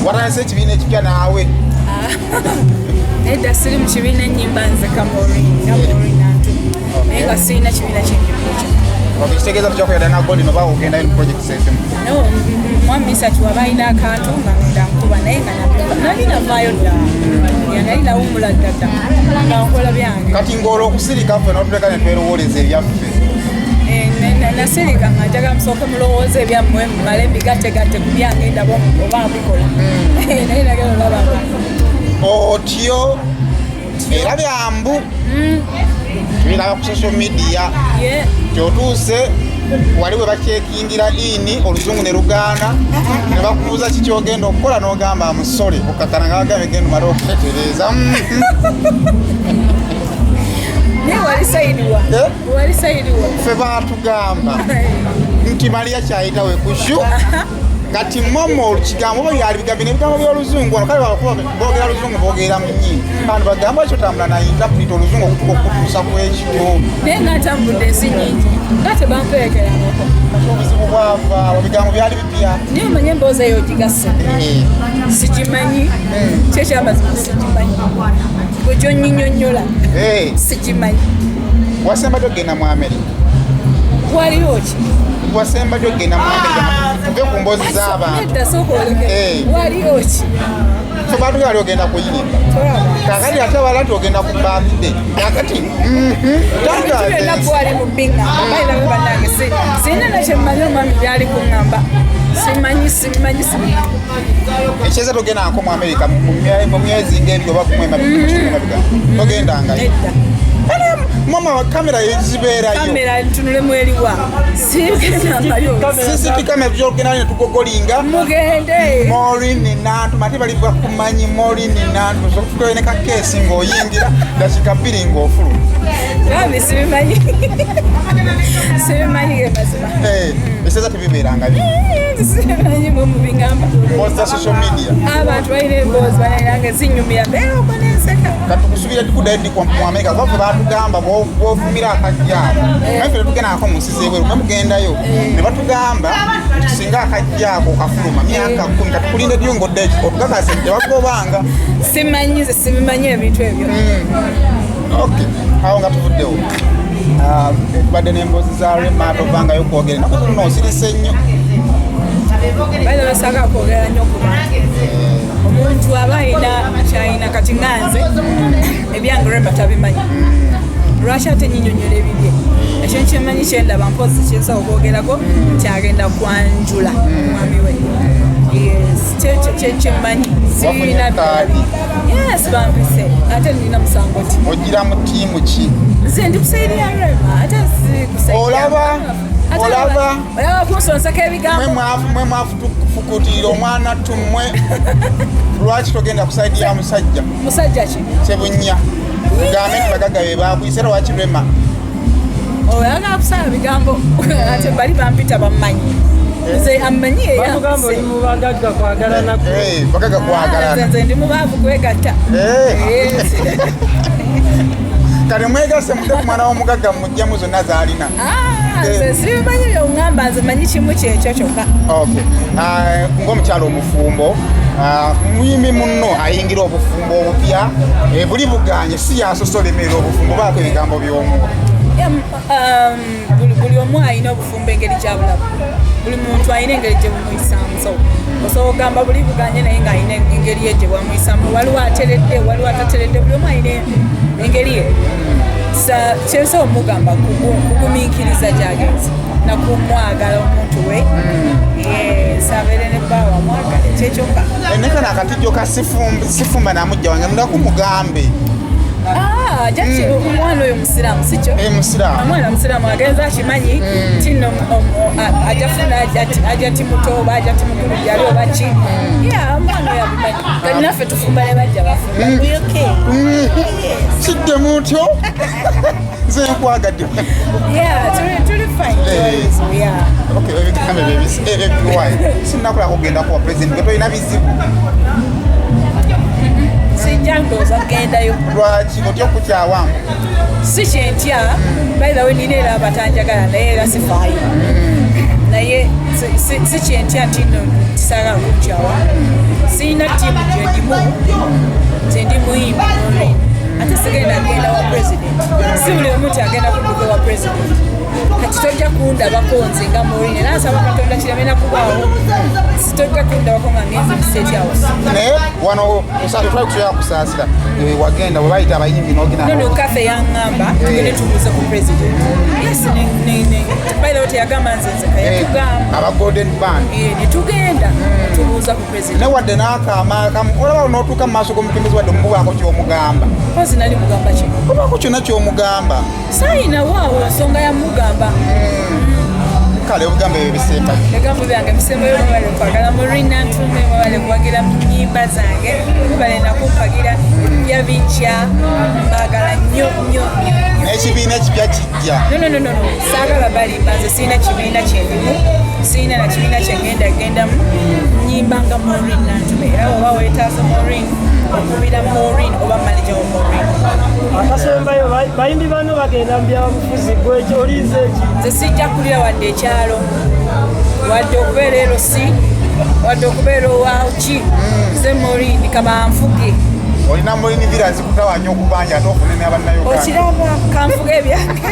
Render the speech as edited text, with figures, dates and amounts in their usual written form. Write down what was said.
Watanase ekibiina ekipya naawe? Nedda siri mu kibiina ennyimba nze Kamori Nantu naye nga sirina kibiina kyennyimba kitegeeza tukyakwera nagoli noba ogenda in projects ezimu? No, mwami Misatu waba alina akantu nga ngenda nkuba naye nga nali navaayo ddala nali nawumula ddadda nga nkola byange. Kati ng'olwo okusirika ffe n'otuleka ne twerowooleza ebyaffe? Nasirika nga njagala musooke mulowooza ebyammwe mumale mbigattegatte ku byange ndaba oba mbikola naye nagala olaba otyo era byambu tubiraba ku social media kyotuuse wali we bakyekingira ini oluzungu ne lugaana ne bakubuuza kiki ogenda okukola n'ogamba amusole okakana nga bagambe genda omala okutetereza naye wali sayidiwa ffe baatugamba nti Maria kyayitawe kushu kati momo olukigambo oba byali bigambo n'ebigambo by'oluzungu wano kale boogera luzungu boogera mu nnyini kandi bagamba ekyo tambula na interpret oluzungu okutuusa ku ekyo naye ng'atambudde ensi nnyingi nga tebamperekeranako obuzibu bwava ebigambo byali bipya naye omanye emboozi eyo gigasse sigimanyi kyekyamazima sigimanyi gwe gyonnyinyonnyola sigimanyi. Wasemba ogenda mu Amerika? Waliwo ki? Wasemba ogenda mu Amerika tuve ku mboozi z'abantu? Waliwo ki? So bantu gali ogenda kuyimba kakati ate abalati ogenda ku birthday kakati byonna gwali mu bbiŋŋamba bayirabe bannange sirina nakyemmanyi omwami byali kuŋŋamba simanyi ekyeza togendangako mu Amerika mu myezi ng'ebiri oba kumwemabega togendangayo? Mama kamera yezibeerayo kamera ntunulemu eriwa CCTV kamera byogenda ne tugogolinga mugende Maureen Nantu mate bali bakumanyi Maureen Nantu sokukoye ne kakesi ng'oyingira dakika bbiri ng'ofuluma Gabi sibimanyi ge mazima ekyeza tebibeerangayo sibimanyi mu biŋŋamba mboozi za social media abantu balina emboozi banange zinyumira mbeera okwo n'enseka kati tukusubira tukuddayo ndi mu Amerika kuba ffe baatugamba bw'ofumira akajjaako naye ffe tetugenda mu nsi z'ebweru ne mugendayo ne batugamba nti singa akajjaako okafuluma myaka 10 kati kulinde ddiyo ng'oddayo otugakase tebagobanga sibimanyi ebintu ebyo. Okay, awo nga tuvuddewo tubadde n'emboozi za Rema tovangayo okwogera naku zino osirise nnyo baina basaka kwogera nnyo ku bantu omuntu aba alina kyalina kati nganze ebyange Rema tabimanyi lwaki ate nyinyonyola ebibye ekyo nkyemanyi kyendaba mpozi kyensobola okwogerako kyagenda kwanjula omwami we kyekyemanyi sirina yes bampise ate nina musango ti ogira mu ttiimu ki? nze ndi kusaidia ya Rema ate si kusaidia olaba kunsonsako ebigambo mwe mwafukutirira omwana tummwe lwaki togenda kusaidia musajja ki Kyebunya gambe nti bagaga be bakwise lwaki Rema oyagala kusala bigambo ate bali bampita bammanyi nze ammanyi bagaga kwagalana bagaga kwagalana nze ndi mubaavu kwegatta kale mwegase mudde ku mwana w'omugagga mujjamu zonna z'alina nze sibimanyi byoŋŋamba nze manyi kimu kyekyo kyokka. Ng'omukyalo omufumbo muyimbi munno ayingira obufumbo obupya buli buganye si yasosolemerera obufumbo baako ebigambo by'omuwa buli omu alina obufumbo engeri gyabulabu buli muntu alina engeri gye bumuyisaamu so osobola okugamba buli buganye naye ng'alina engeri ye gye bwamuyisaamu waliwo ateredde waliwo atateredde buli omu alina engeri ye kyensobola omugamba kugumiikiriza gyagenzi nakumwagala omuntu we sabeere ne bbaawa mwagale kyekyokka nekana akatijjo ka sifumba namujja wange mudakumugambe omwana oyo musiraamu sikyo omwana musiraamu agenza akimanyi ti nno ajafuna aja timuto oba aja timukulu gyali oba ki omwana oyo abimanyi kati naffe tufumba ne bajja bafumba kidde mutyo nze nkwagadde tuli fine ebigambo ebyobiwayi sinnakola kugenda kuwa pulezidenti getolina bizibu sijja ndowooza kugendayo lwaki otya okukyawamu si kyentya bayibawe nina era abatanjagala naye era sifaayo naye si kyentya nti nno kisagala kukyawa sirina kimu nti ndi muyimbi Maureen ate sigenda genda wa president si buli omu nti agenda kubuka wa president kati tojja kundabako nze nga Maureen era nsaba Katonda kiremena kubaawo sitojja kundabako nga ngenze mu State House naye wano twali kusobola kusaasira wagenda bwe bayita abayimbi n'ogenda nono kafe yaŋŋamba tugende tubuuze ku president yes bayirawo teyagamba nze nzeka yatugamba aba golden band netugenda tubuuza ku president naye wadde n'akaama olaba n'otuuka mu maaso g'omukulembeze wadde omububaako ky'omugamba kozi nali mugamba ki obaako kyonna ky'omugamba saayinawaawo ensonga ya mugamba kale obugambo ebyo bisemba ebigambo byange bisembayo mubale kwagala Maureen Nantume mubale kuwagira mu nnyimba zange mubale nakumpagira ebipya bijja mbagala nnyo nnyo n'ekibiina ekipya kijja no saagala balimba nze siina kibiina kyendimu siina na kibiina kyengendagendamu nnyimba nga Maureen Nantume era oba weetaasa Maureen okubira Maureen oba manager wa Maureen akasembayo bayimbi bano bagenda mu byabufuzi gwekyo olinze eki nze sijja kulira wadde ekyalo wadde okubeera erosi wadde okubeera owaki nze Maureen kabanfuge olina Maureen vira zikutawanya okubanja ate ofune n'abannayuganda okiraba kanfuge ebyange